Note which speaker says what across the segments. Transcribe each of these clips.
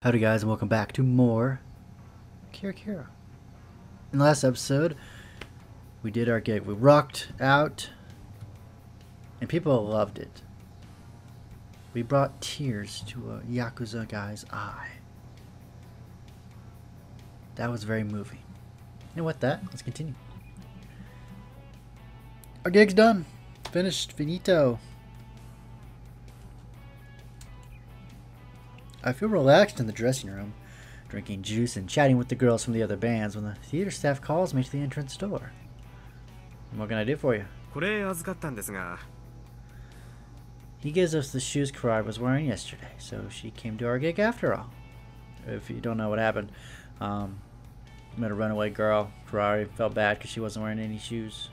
Speaker 1: Howdy guys and welcome back to more Kira Kira. In the last episode, we did our gig. We rocked out and people loved it. We brought tears to a Yakuza guy's eye. That was very moving. And with that, let's continue. Our gig's done. Finished. Finito. I feel relaxed in the dressing room, drinking juice and chatting with the girls from the other bands when the theater staff calls me to the entrance door. What can I do for you? He gives us the shoes Karai was wearing yesterday, so she came to our gig after all. If you don't know what happened, met a runaway girl. Karai felt bad because she wasn't wearing any shoes.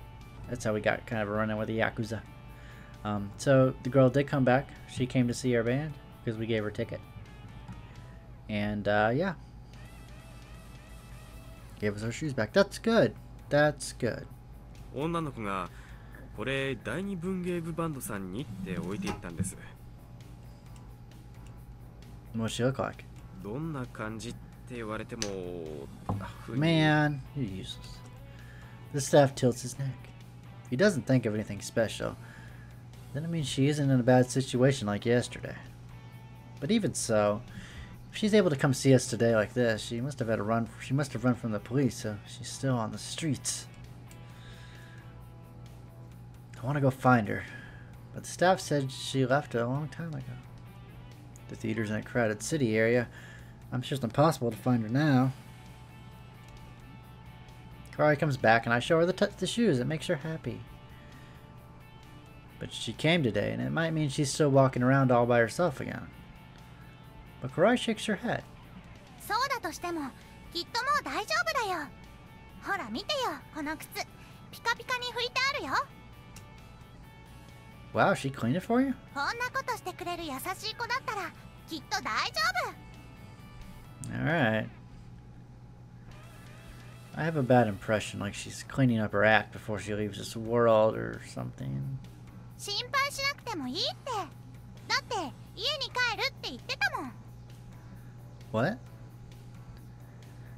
Speaker 1: That's how we got kind of a run-in with the Yakuza. So the girl did come back. She came to see our band because we gave her a ticket. And yeah, gave us our shoes back. That's good. That's good. What's she look like? Man, you're useless. The staff tilts his neck. If he doesn't think of anything special, then it means she isn't in a bad situation like yesterday. But even so, if she's able to come see us today like this, she must have had a run. She must have run from the police, so she's still on the streets. I want to go find her, but the staff said she left a long time ago. The theater's in a crowded city area. I'm sure it's impossible to find her now. Karai comes back, and I show her the shoes. It makes her happy. But she came today, and it might mean she's still walking around all by herself again. But Karai shakes her head. Wow, she cleaned it for you? Alright. I have a bad impression, like she's cleaning up her act before she leaves this world or something. What?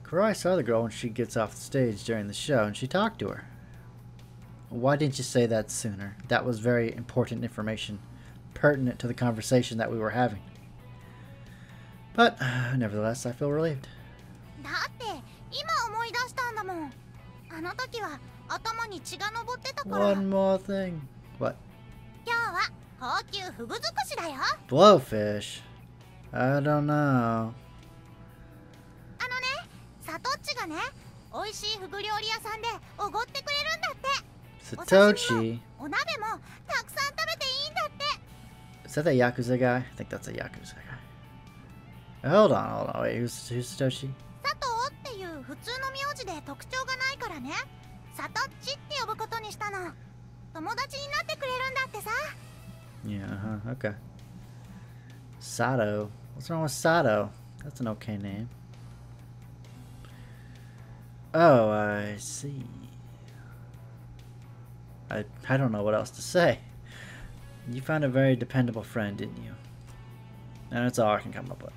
Speaker 1: Karai saw the girl when she gets off the stage during the show and she talked to her. Why didn't you say that sooner? That was very important information, pertinent to the conversation that we were having. But, nevertheless, I feel relieved. One more thing. What? Blowfish? I don't know. Satoshi? Is that the Yakuza guy? I think that's a Yakuza guy. Hold on. Wait, who's Satoshi? Yeah, okay. Sato. What's wrong with Sato? That's an okay name. Oh, I see. I don't know what else to say. You found a very dependable friend, didn't you? And that's all I can come up with.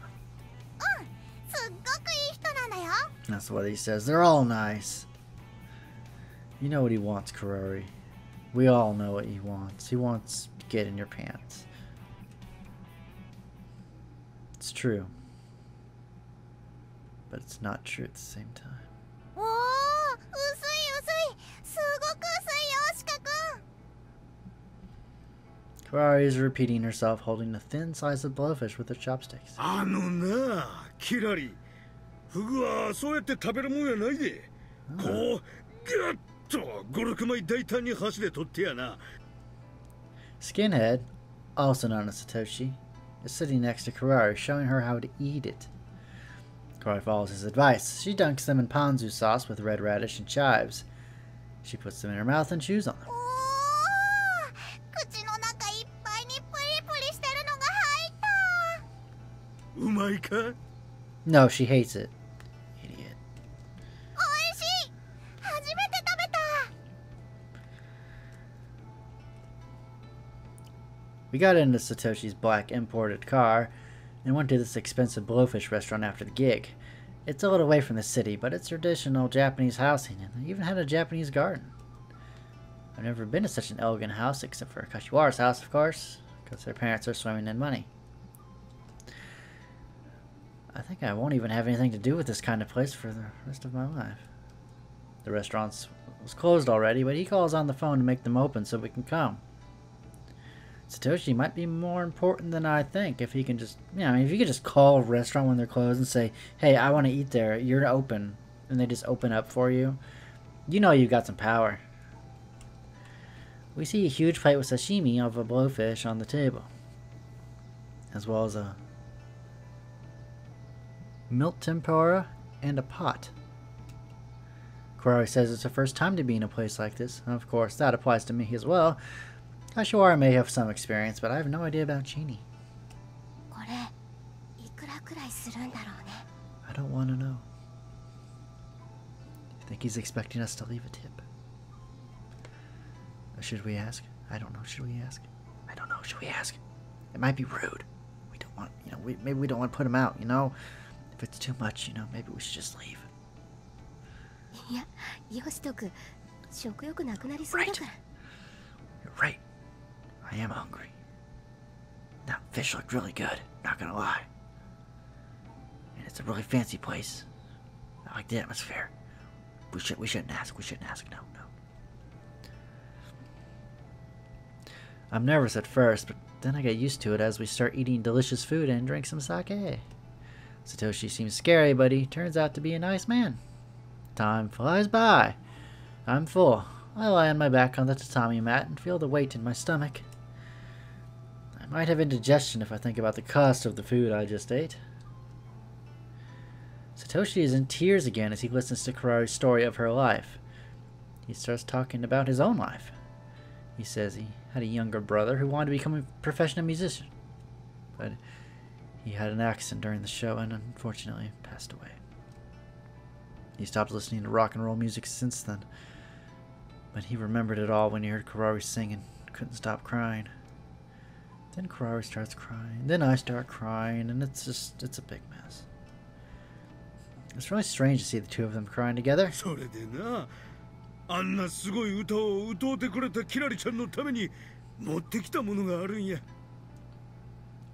Speaker 1: That's what he says. They're all nice. You know what he wants, Karai. We all know what he wants. He wants to get in your pants. It's true. But it's not true at the same time. Karai is repeating herself, holding a thin slice of blowfish with her chopsticks. Skinhead, also known as Satoshi, is sitting next to Karai, showing her how to eat it. Karai follows his advice. She dunks them in ponzu sauce with red radish and chives. She puts them in her mouth and chews on them. No, she hates it. Idiot. We got into Satoshi's black imported car, and went to this expensive blowfish restaurant after the gig. It's a little away from the city, but it's traditional Japanese housing, and they even had a Japanese garden. I've never been to such an elegant house, except for Kashiwara's house, of course, because their parents are swimming in money. I think I won't even have anything to do with this kind of place for the rest of my life. The restaurant was closed already, but he calls on the phone to make them open so we can come. Satoshi might be more important than I think if he can just, if you could just call a restaurant when they're closed and say, hey, I want to eat there, you're open, and they just open up for you, you know you've got some power. We see a huge plate with sashimi of a blowfish on the table, as well as a milk tempura and a pot. Kurari says it's her first time to be in a place like this, and of course that applies to me as well. Kashiwara may have some experience, but I have no idea about Chini. I don't want to know. You think he's expecting us to leave a tip? Or should we ask? I don't know. Should we ask? I don't know. Should we ask? It might be rude. We don't want, maybe we don't want to put him out, If it's too much, maybe we should just leave. Right. You're right. I am hungry. That fish looked really good, not gonna lie. And it's a really fancy place. I like the atmosphere. We shouldn't ask. No. I'm nervous at first, but then I get used to it as we start eating delicious food and drink some sake. Satoshi seems scary, but he turns out to be a nice man. Time flies by. I'm full. I lie on my back on the tatami mat and feel the weight in my stomach. I might have indigestion if I think about the cost of the food I just ate. Satoshi is in tears again as he listens to Kurari's story of her life. He starts talking about his own life. He says he had a younger brother who wanted to become a professional musician, but he had an accident during the show and unfortunately passed away. He stopped listening to rock and roll music since then, but he remembered it all when he heard Kurari sing and couldn't stop crying. Then Kurari starts crying, then I start crying, and it's a big mess. It's really strange to see the two of them crying together.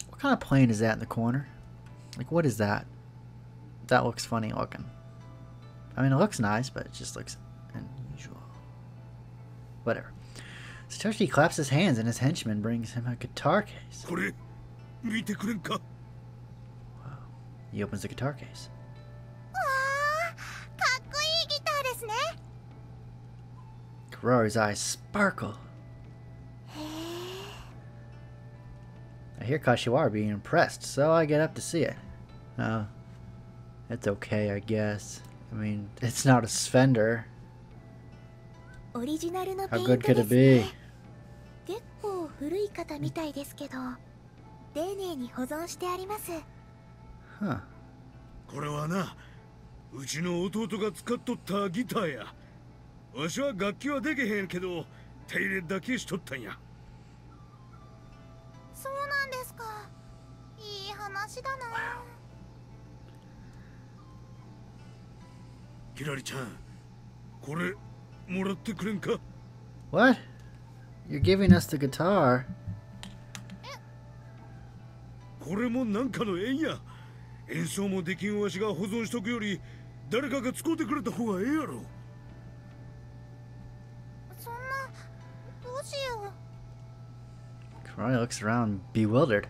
Speaker 1: What kind of plane is that in the corner? Like, what is that? That looks funny looking. I mean, it looks nice, but it just looks unusual. Whatever. Satoshi claps his hands and his henchman brings him a guitar case. Wow. He opens the guitar case. Kurari's eyes sparkle. I hear Kashiwara being impressed, so I get up to see it. It's okay, I guess. I mean, it's not a Fender. How good could it be? Huh. What? You're giving us the guitar. Kurari looks around bewildered.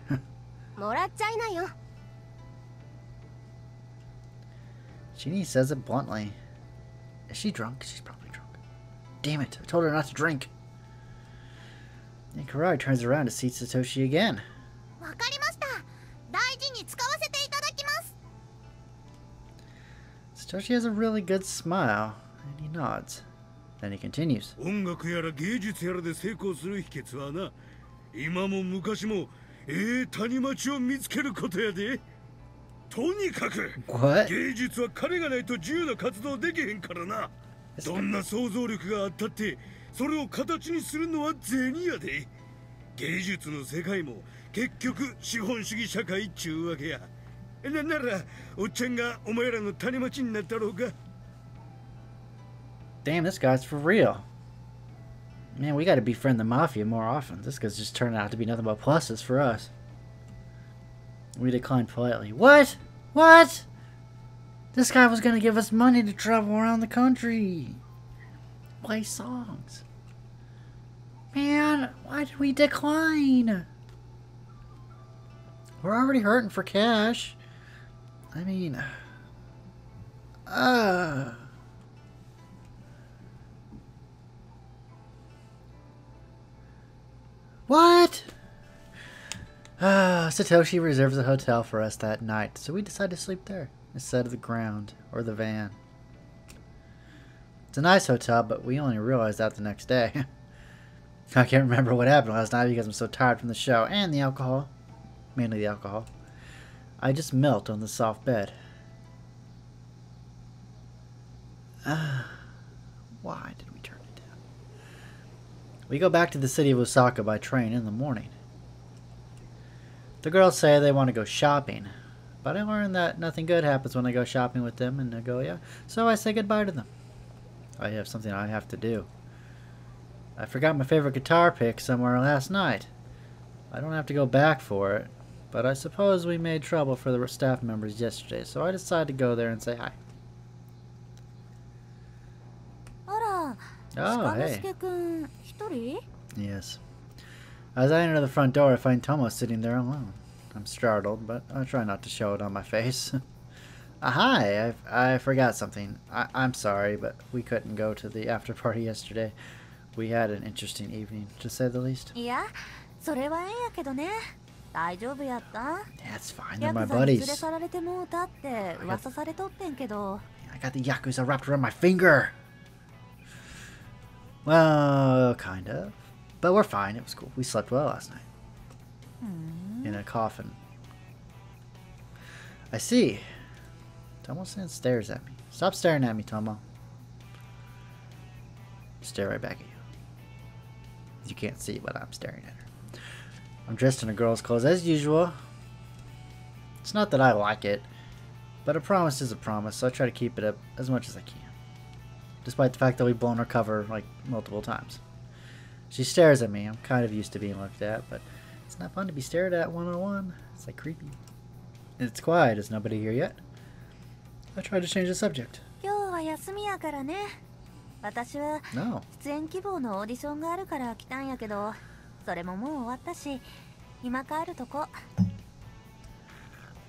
Speaker 1: Chini says it bluntly. Is she drunk? She's probably drunk. Damn it, I told her not to drink. And Kurari turns around to see Satoshi again. Satoshi has a really good smile, and he nods. Then he continues. What?
Speaker 2: 結局資本主義社会っちゅうわけや。ならおっちゃんがお前らの種持ちになったろうか。
Speaker 1: Damn, this guy's for real. Man, we gotta befriend the Mafia more often. This guy's just turned out to be nothing but pluses for us. We declined politely. What? What? This guy was gonna give us money to travel around the country. Play songs. Man, why did we decline? We're already hurting for cash. I mean... What? Satoshi reserves a hotel for us that night, so we decided to sleep there instead of the ground or the van. It's a nice hotel, but we only realized that the next day. I can't remember what happened last night because I'm so tired from the show and the alcohol. Mainly the alcohol. I just melt on the soft bed. Why did we turn it down? We go back to the city of Osaka by train in the morning. The girls say they want to go shopping, but I learned that nothing good happens when I go shopping with them in Nagoya, so I say goodbye to them. I have something I have to do. I forgot my favorite guitar pick somewhere last night. I don't have to go back for it, but I suppose we made trouble for the staff members yesterday, so I decided to go there and say hi. Oh, hey. Yes. As I enter the front door, I find Tomo sitting there alone. I'm startled, but I try not to show it on my face. Hi, I forgot something. I'm sorry, but we couldn't go to the after party yesterday. We had an interesting evening, to say the least. Yeah, it's fine, they're my buddies. I got the Yakuza wrapped around my finger. Well, kind of. But we're fine, it was cool. We slept well last night. In a coffin. I see. Tomo-san stares at me. Stop staring at me, Tomo. Stare right back at you. You can't see, but I'm staring at her. I'm dressed in a girl's clothes as usual. It's not that I like it, but a promise is a promise, so I try to keep it up as much as I can. Despite the fact that we've blown her cover like multiple times. She stares at me. I'm kind of used to being looked at, but it's not fun to be stared at one-on-one. It's like creepy. It's quiet. Is nobody here yet? I tried to change the subject. No.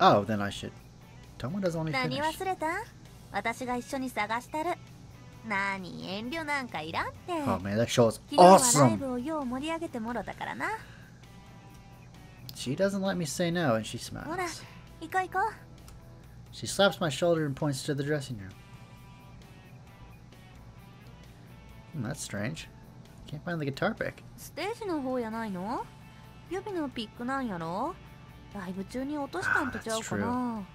Speaker 1: Oh, then I should. Tomo doesn't want me to finish. Oh man, that show is awesome! She doesn't let me say no, and she smiles. She slaps my shoulder and points to the dressing room. That's strange. Can't find the guitar pick. Ah, that's true.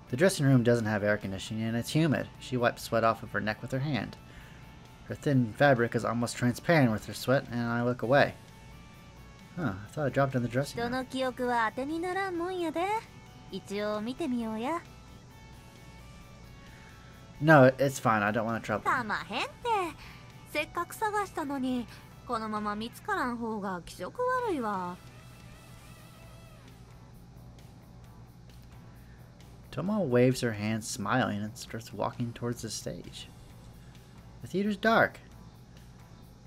Speaker 1: The dressing room doesn't have air conditioning and it's humid. She wipes sweat off of her neck with her hand. Her thin fabric is almost transparent with her sweat, and I look away. Huh, I thought I dropped it in the dressing room. No, it's fine. I don't want to trouble you. Tomo waves her hand, smiling, and starts walking towards the stage. The theater's dark.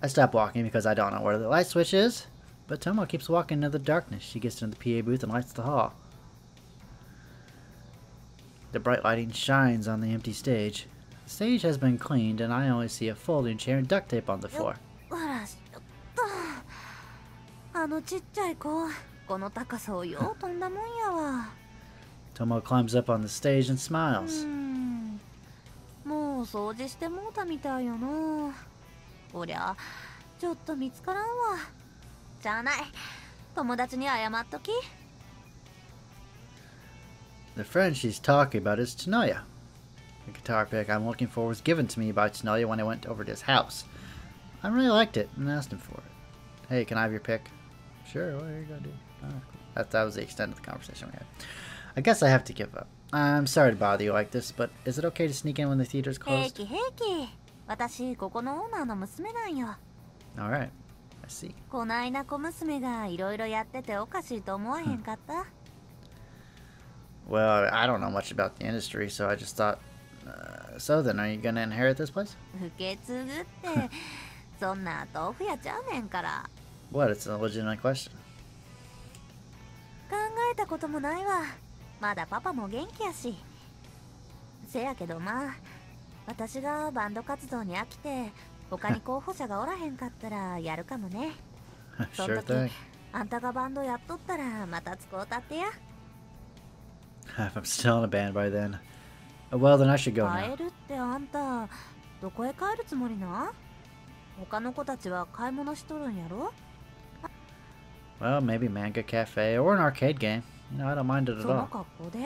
Speaker 1: I stop walking because I don't know where the light switch is, but Tomo keeps walking into the darkness. She gets into the PA booth and lights the hall. The bright lighting shines on the empty stage. The stage has been cleaned, and I only see a folding chair and duct tape on the floor. Tomo climbs up on the stage and smiles. The friend she's talking about is Tsunoya. The guitar pick I'm looking for was given to me by Tsunoya when I went over to his house. I really liked it and asked him for it. Hey, can I have your pick? Sure, what are you gonna do? Cool. That was the extent of the conversation we had. I guess I have to give up. I'm sorry to bother you like this, but is it okay to sneak in when the theater's
Speaker 3: 平
Speaker 1: closed?
Speaker 3: 気平気。私ここのオーナーの娘なんよ。
Speaker 1: Alright, I see.
Speaker 3: こないな小娘がいろいろやってておかしいと思わへんかった？
Speaker 1: Well, I don't know much about the industry, so I just thought, so then, are you gonna inherit this place?
Speaker 3: 受け継ぐってそんな豆腐屋ちゃうねんから。
Speaker 1: What? It's a legitimate question.
Speaker 3: 考えたこともないわ。まだパパも元気やし。せやけどまあ、私がバンド活動に飽きて他に候補者がおらへんかったらやるかもね。その
Speaker 1: Sure
Speaker 3: 時
Speaker 1: thing.
Speaker 3: あんたがバンドやっとったらまた使うたってや。
Speaker 1: If I'm still in a band by then. Well, then I should go now.
Speaker 3: 帰るってあんたどこへ帰るつもりな？他の子たちは買い物しとるんやろ？
Speaker 1: Well, maybe manga cafe or an arcade game. You know, I don't mind it
Speaker 3: そ
Speaker 1: at
Speaker 3: の
Speaker 1: all.
Speaker 3: 格好で？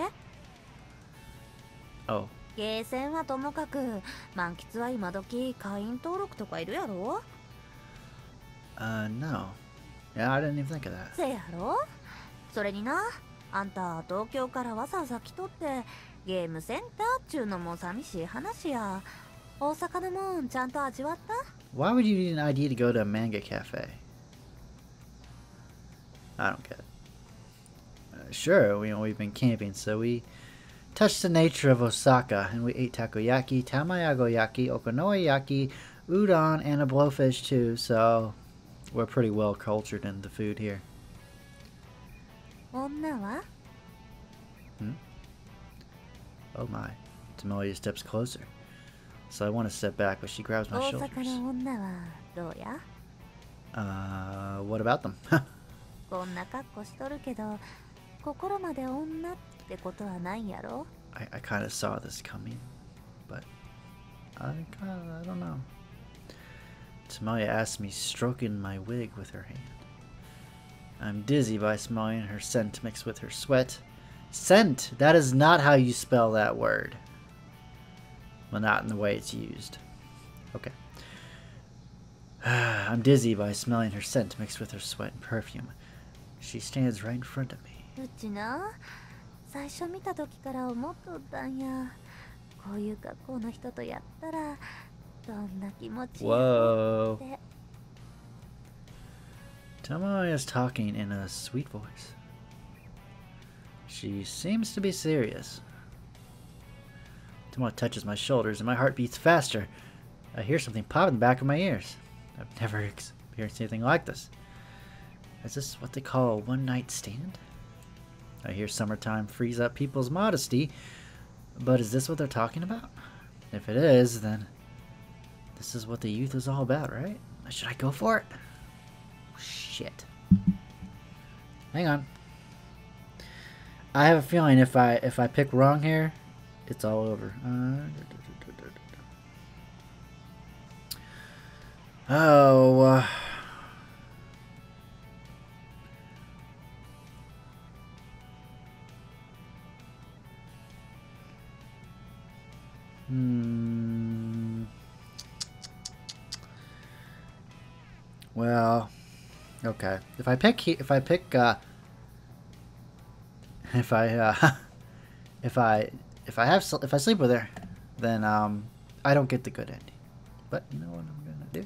Speaker 1: Oh,
Speaker 3: ゲーセンはともかく満喫は今時会員登録とかいるやろ？
Speaker 1: no. Yeah, I didn't even think of that.
Speaker 3: せやろ？それにな、あんた東京からわざわざ来とってゲームセンターっちゅうのも寂しい話や。大阪のもんちゃんと味わった？
Speaker 1: Why would you need an ID to go to a manga cafe? I don't get it. Sure, we've been camping, so we touched the nature of Osaka, and we ate takoyaki, tamagoyaki, okonomiyaki, udon, and a blowfish too, so we're pretty well cultured in the food here.
Speaker 3: 女は？
Speaker 1: Oh my. Tamelia steps closer. So I want to step back, but she grabs my
Speaker 3: 大
Speaker 1: shoulders.
Speaker 3: 阪の女はどうや？
Speaker 1: What about them?
Speaker 3: こんな格好しとるけど心まで女ってことはないんやろ？
Speaker 1: I kind of saw this coming, but I don't know. Tamelia asks me, stroking my wig with her hand. I'm dizzy by smelling her scent mixed with her sweat. Scent! That is not how you spell that word. Well, not in the way it's used. Okay. I'm dizzy by smelling her scent mixed with her sweat and perfume. She stands right in front of me.
Speaker 3: うちな、最初見た時から思っとったんや。こういう格好の人とやったらどんな気持ちやろ
Speaker 1: Whoa.
Speaker 3: って。
Speaker 1: Tamelia is talking in a sweet voice. She seems to be serious. Tamelia touches my shoulders and my heart beats faster. I hear something pop in the back of my ears. I've never experienced anything like this. Is this what they call a one-night stand? I hear summertime freeze up people's modesty, but is this what they're talking about? If it is, then this is what the youth is all about, right? Should I go for it? Shit. Hang on. I have a feeling if I pick wrong here, it's all over. Oh. Well, okay. If I sleep with her, then I don't get the good ending. But you know what I'm gonna do?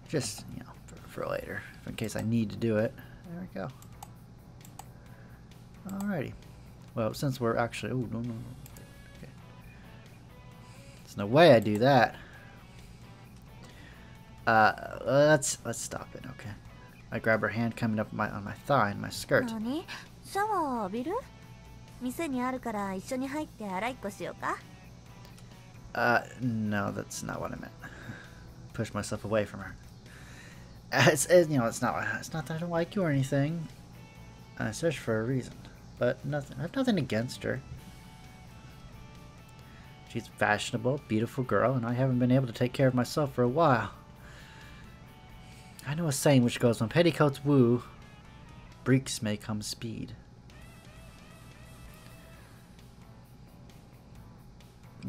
Speaker 1: Just, you know, for later, in case I need to do it. There we go. Alrighty. Well, since we're actually, oh no. Okay. There's no way I do that. Let's stop it, okay? I grab her hand coming up on my thigh and my skirt.
Speaker 3: 何？シャワー浴びる？店にあるから一緒に入って洗いっこしようか？
Speaker 1: No, that's not what I meant. Push myself away from her. You know, it's not that I don't like you or anything. I searched for a reason, but nothing. I have nothing against her. She's a fashionable, beautiful girl, and I haven't been able to take care of myself for a while. I know a saying which goes, when petticoats woo, breeks may come speed.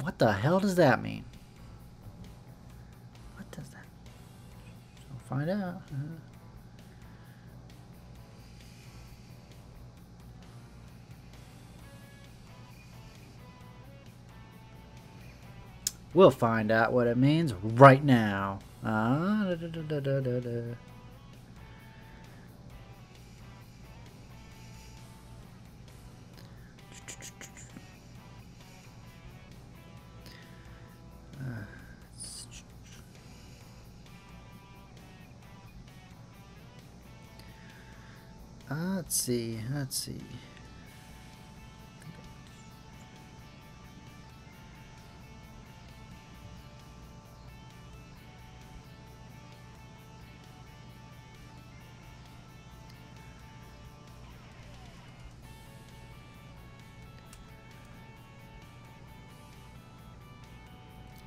Speaker 1: What the hell does that mean? What does that mean? I'll find out. We'll find out what it means right now. Da, da, da, da, da, da. Let's see.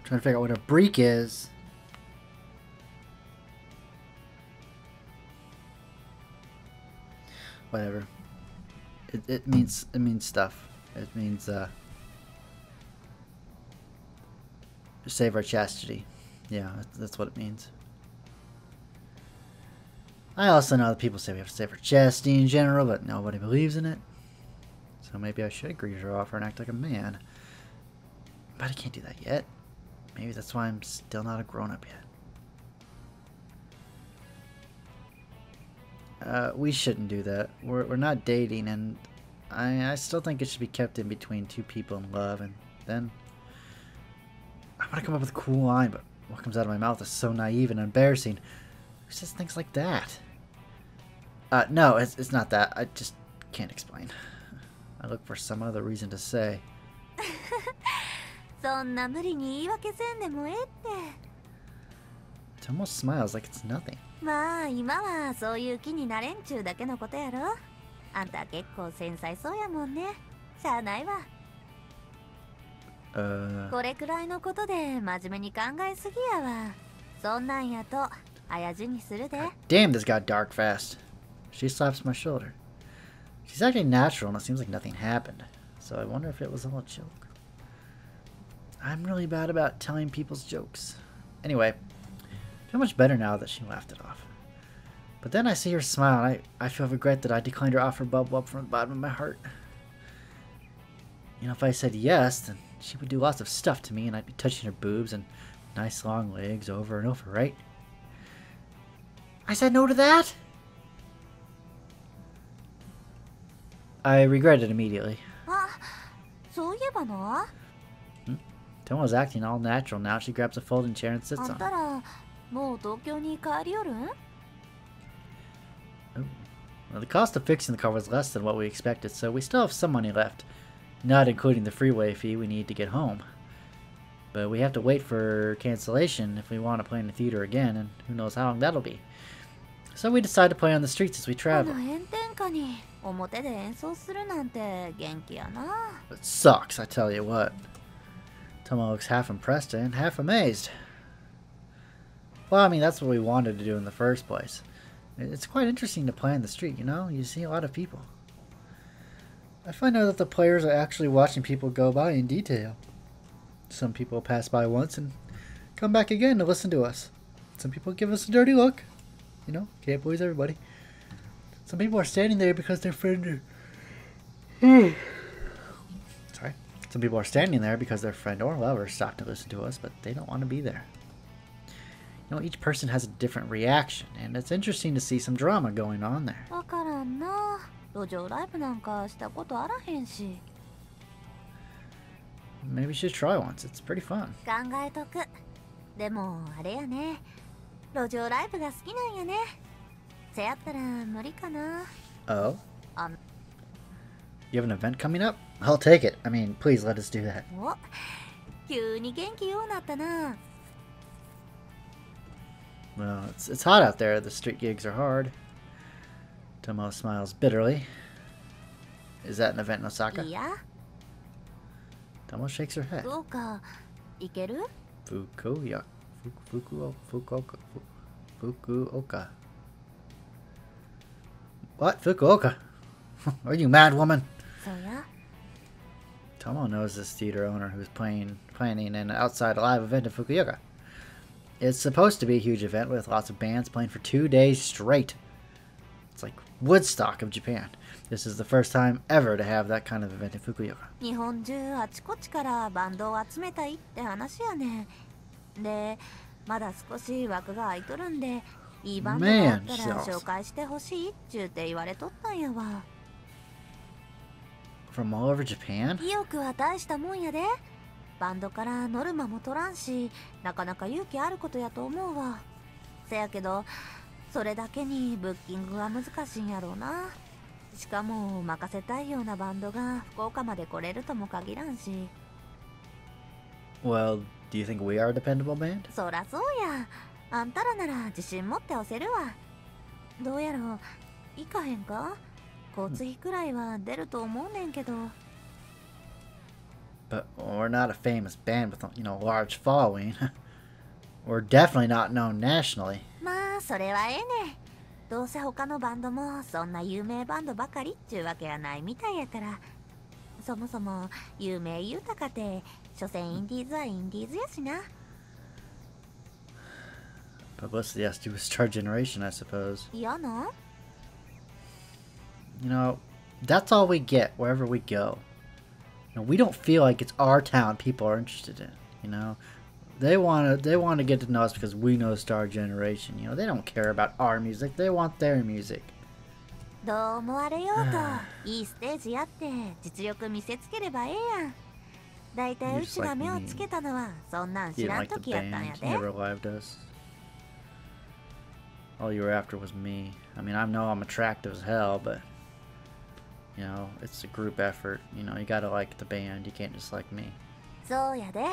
Speaker 1: Trying to figure out what a break is. Whatever. It means stuff. It means save our chastity. Yeah, that's what it means. I also know that people say we have to save our chastity in general, but nobody believes in it. So maybe I should agree to her offer and act like a man. But I can't do that yet. Maybe that's why I'm still not a grown-up yet. We shouldn't do that. We're not dating, and I still think it should be kept in between two people in love. And then I want to come up with a cool line, but what comes out of my mouth is so naive and embarrassing. Who says things like that? No, it's not that. I just can't explain. I look for some other reason to say.
Speaker 3: そんな無理に言い訳せんでもええって。
Speaker 1: It almost smiles like it's nothing.
Speaker 3: まあ今はそういう気になれんちゅうだけのことやろ。あんた結構繊細そうやもんね。しゃあないわ。これくらいのことで真面目に考えすぎやわ。そんなんやと早死にするで。
Speaker 1: Damn, this got dark fast. She slaps my shoulder. She's acting natural and it seems like nothing happened. So I wonder if it was all a joke. I'm really bad about telling people's jokes. Anyway, I feel much better now that she laughed it off. But then I see her smile and I feel regret that I declined her offer bubble up from the bottom of my heart. You know, if I said yes, then she would do lots of stuff to me and I'd be touching her boobs and nice long legs over and over, right? I said no to that? I regret it immediately.
Speaker 3: あ、そういえばな。
Speaker 1: Tomo's acting all natural now. She grabs a folding chair and sits
Speaker 3: あ
Speaker 1: on
Speaker 3: んた
Speaker 1: it.
Speaker 3: らもう東京に帰りよるん？
Speaker 1: Ooh. Well, the cost of fixing the car was less than what we expected, so we still have some money left, not including the freeway fee we need to get home. But we have to wait for cancellation if we want to play in the theater again, and who knows how long that'll be. So we decide to play on the streets as we
Speaker 3: こ
Speaker 1: travel.
Speaker 3: の炎天下に表で演奏するなんて元気やな。
Speaker 1: It sucks, I tell you what. Tomo looks half impressed and half amazed. Well, I mean, that's what we wanted to do in the first place. It's quite interesting to play on the street, you know? You see a lot of people. I find out that the players are actually watching people go by in detail. Some people pass by once and come back again to listen to us. Some people give us a dirty look. You know, can't please everybody. Some people are standing there because their friend... Sorry. Some people are standing there because their friend or lover stopped to listen to us, but they don't want to be there. You know, each person has a different reaction, and it's interesting to see some drama going on there.
Speaker 3: わからんな。路上ライブなんかしたことあらへんし。
Speaker 1: Maybe you should try once. It's pretty fun.
Speaker 3: 考えとく。でもあれやね。路上ライブが好きなんやね。せやったら無理かな。
Speaker 1: Oh?
Speaker 3: Um.
Speaker 1: You have an event coming up? I'll take it. I mean, please let us do that.
Speaker 3: お、急に元気ようなったな。
Speaker 1: Well, it's hot out there. The street gigs are hard. Tomo smiles bitterly. Is that an event in Osaka?
Speaker 3: いや、
Speaker 1: Tomo shakes her head.
Speaker 3: どうか行ける？
Speaker 1: Fukuoka. Fukuoka. What? Fukuoka? Are you mad, woman?
Speaker 3: そうや。
Speaker 1: Tomo knows this theater owner who's planning an outside live event in Fukuoka. It's supposed to be a huge event with lots of bands playing for 2 days straight. It's like Woodstock of Japan. This is the first time ever to have that kind of event in Fukuoka.
Speaker 3: 日本中あちこちからバンドを集めたいって話やね。で、まだ少し枠が空いとるんで、いいバンドがあったら
Speaker 1: Man,
Speaker 3: 紹介してほしいっちゅうて言われとったんやわ。
Speaker 1: From all over Japan?
Speaker 3: 意欲は大したもんやで。バンドからノルマも取らんし、なかなか勇気あることやと思うわ。せやけど、それだけにブッキングは難しいんやろうな。しかも任せたいようなバンドが福岡まで来れるとも限らんし。
Speaker 1: Well, do you think we are a dependable band?
Speaker 3: そらそうや。あんたらなら自信持って押せるわ。どうやろう、行かへんか？交通費くらいは出ると思うねんけど。
Speaker 1: But we're not a famous band with, a large following. We're definitely not known nationally.
Speaker 3: まあそれはええね。どうせ他のバンドもそんな有名バンドばかりっちゅうわけはないみたいやから。そもそも有名豊かて所詮インディーズはインディーズやしな。
Speaker 1: Publicity has to do with Star Generation, I suppose.
Speaker 3: 嫌な？
Speaker 1: That's all we get wherever we go. We don't feel like it's our town people are interested in. They want to get to know us because we know Star Generation. They don't care about our music. They want their music.
Speaker 3: どう思われようといいステージやって実力見せつければええやん。だいたいうちが目をつけたのはそんなん
Speaker 1: You
Speaker 3: 知
Speaker 1: didn't
Speaker 3: らん
Speaker 1: like the
Speaker 3: 時やったんや
Speaker 1: band.
Speaker 3: で。
Speaker 1: You never lived us. All you were after was me. I mean, I know I'm attractive as hell, but it's a group effort. You gotta like the band. You can't just like me.
Speaker 3: そうやで。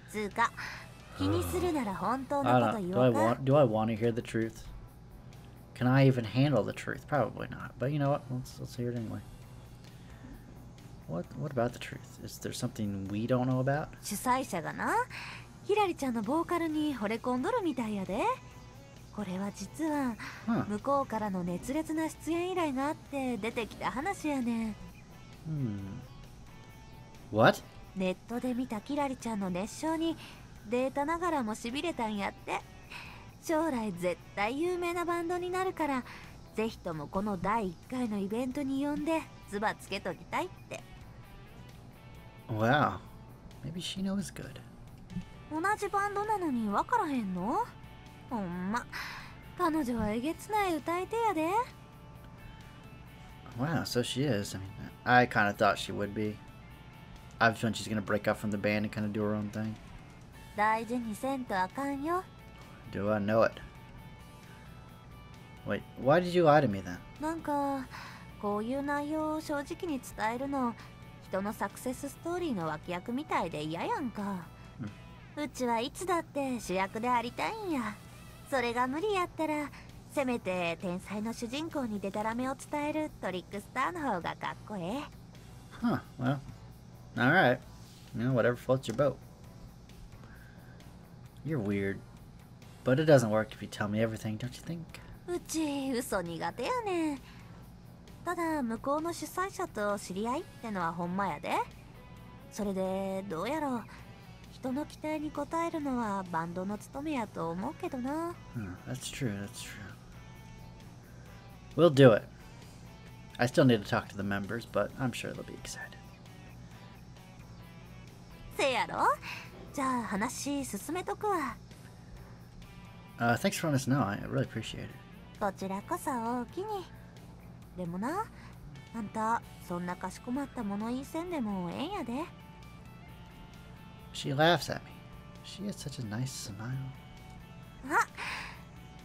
Speaker 3: つうか気にするなら本当
Speaker 1: I
Speaker 3: のこと
Speaker 1: don't.
Speaker 3: 言
Speaker 1: Do
Speaker 3: お
Speaker 1: I
Speaker 3: うか。
Speaker 1: want? Do I want to hear the truth? Can I even handle the truth? Probably not. But you know what? Let's hear it anyway. What about the truth? Is there something we don't know about?
Speaker 3: 主催者がな、ひらりちゃんのボーカルに惚れ込んどるみたいやで。これは実は
Speaker 1: Huh.
Speaker 3: 向こうからの熱烈な出演依頼があって出てきた話やねん。
Speaker 1: What?
Speaker 3: ネットで見たキラリちゃんの熱唱にデータながらもしびれたんやって。将来絶対有名なバンドになるからぜひともこの第1回のイベントに呼んでツバつけときたいって。
Speaker 1: Wow. Maybe she knows good.
Speaker 3: 同じバンドなのに分からへんの？ほんま彼女はえげつない歌い手やで。
Speaker 1: Wow, so she is. I kind of thought she would be. I have a feeling she's gonna break up from the band and kind of do her own thing.
Speaker 3: 大事にせんとあかんよ。
Speaker 1: Do I know it? Wait, why did you lie to me then?
Speaker 3: なんかこういう内容を正直に伝えるの人のサクセスストーリーの脇役みたいで嫌やんか。うちはいつだって主役でありたいんや。それが無理やったらせめて天才の主人公にデタラメを伝えるトリックスターの方がかっこええ。
Speaker 1: Huh, well, alright. Whatever floats your boat. You're weird. But it doesn't work if you tell me everything, don't you think?
Speaker 3: うち嘘苦手やねん。ただ向こうの主催者と知り合いってのはほんまやで。それでどうやろう、人の期待に応えるのはバンドの務めやと思うけどな。
Speaker 1: That's true, that's true. We'll do it. I still need to talk to the members, but I'm sure they'll be excited.
Speaker 3: せやろ。じゃあ話進めとくわ。
Speaker 1: Thanks for letting us know. I really appreciate it.
Speaker 3: こちらこそおおきに。でもな、あんたそんなかしこまった物言いせんでもええんやで。
Speaker 1: She laughs at me. She has such a nice smile.
Speaker 3: あ、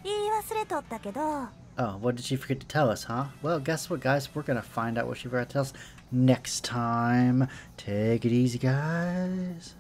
Speaker 3: 言い忘れとったけど。
Speaker 1: Oh, what did she forget to tell us, huh? Well, guess what, guys? We're gonna find out what she forgot to tell us next time. Take it easy, guys.